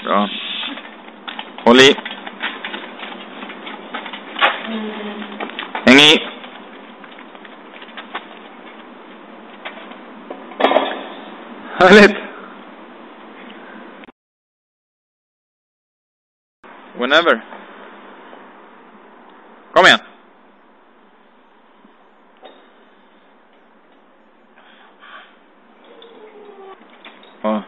Bra. Håll i. Häng i. Härligt. Whenever. Kom igen. Ja.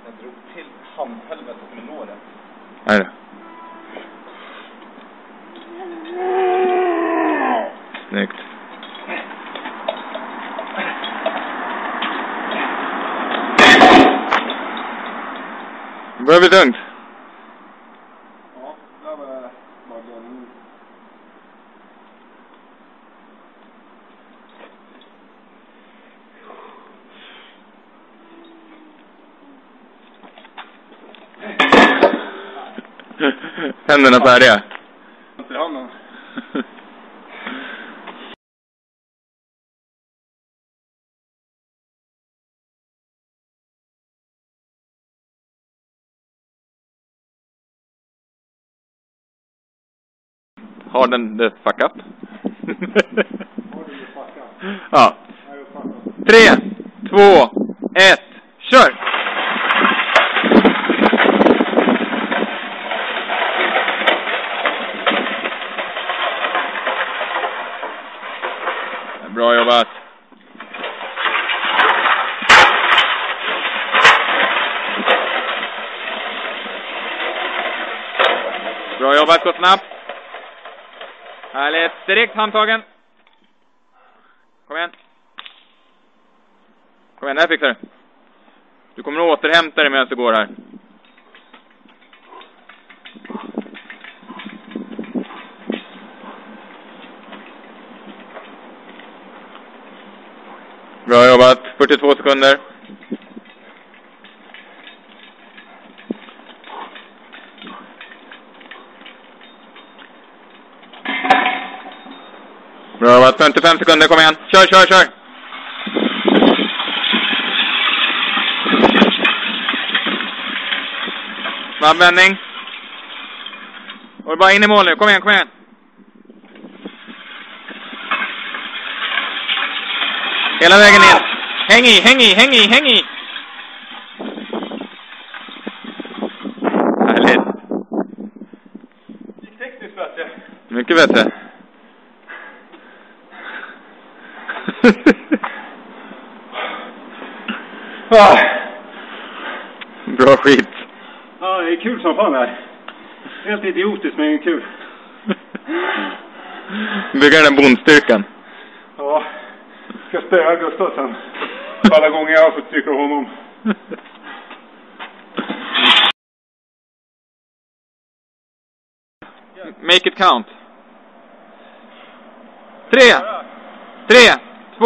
Jag drog till handhelvetet med låret. Här är det. Snyggt. Det börjar bli tungt. Ja, där var jag bara nu. Händerna färdiga. Inte handen. Har den the fuck up? Ja. 3, 2, 1, kör! Bra jobbat. Bra jobbat, gå snabbt. Härligt, direkt handtagen. Kom igen. Kom igen, här fixar du. Du kommer att återhämta dig medan du går här. Bra jobbat, 42 sekunder. Bra jobbat, 55 sekunder, kom igen. Kör, kör, kör. Snabb vändning. Och bara in i mål nu, kom igen, kom igen. Hela vägen in. Häng i, häng i, häng i, häng i. Härligt. Tekniskt bättre. Mycket bättre. Bra skit. Ja, det är kul som fan här. Helt idiotiskt, men kul. Bygger den bondstyrkan. Ja. Ska spöa Gustav sen. Alla gånger jag har fått trycka honom. Make it count. 3, 2,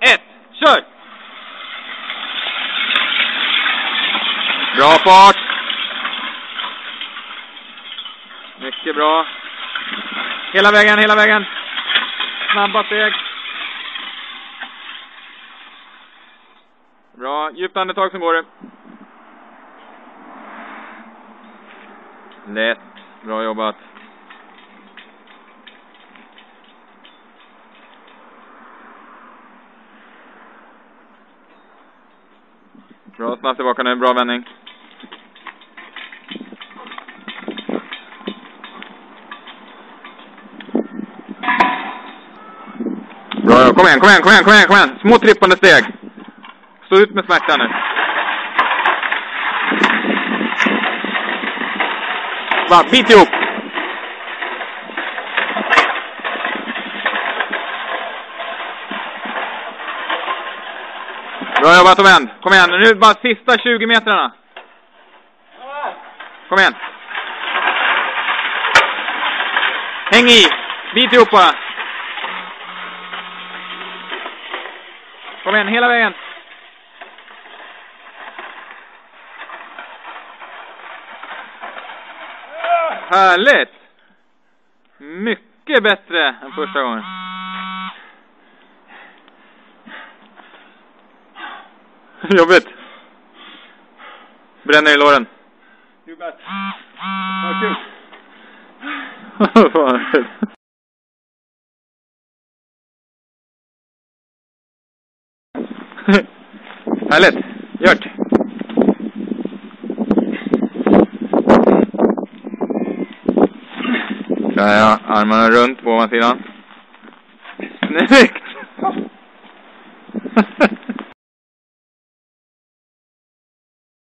1, kör! Bra fart. Mycket bra. Hela vägen, hela vägen. Snabba steg. Bra, djupt andetag som går det. Lätt, bra jobbat. Bra, snabbt tillbaka nu, bra vändning. Bra, kom igen, kom igen, kom igen, kom igen, kom igen. Små trippande steg. Stå ut med smärtan nu. Va, bit ihop. Bra jobbat, Tom. Kom igen, nu bara sista 20 metrarna. Kom igen. Häng i, bit ihop bara. Kom igen, hela vägen. Härligt. Mycket bättre än första gången. Jobbigt. Bränner i låren. You bet. Vad kul. Härligt. Gjort. Ja, armarna runt på ovansidan. Snyggt!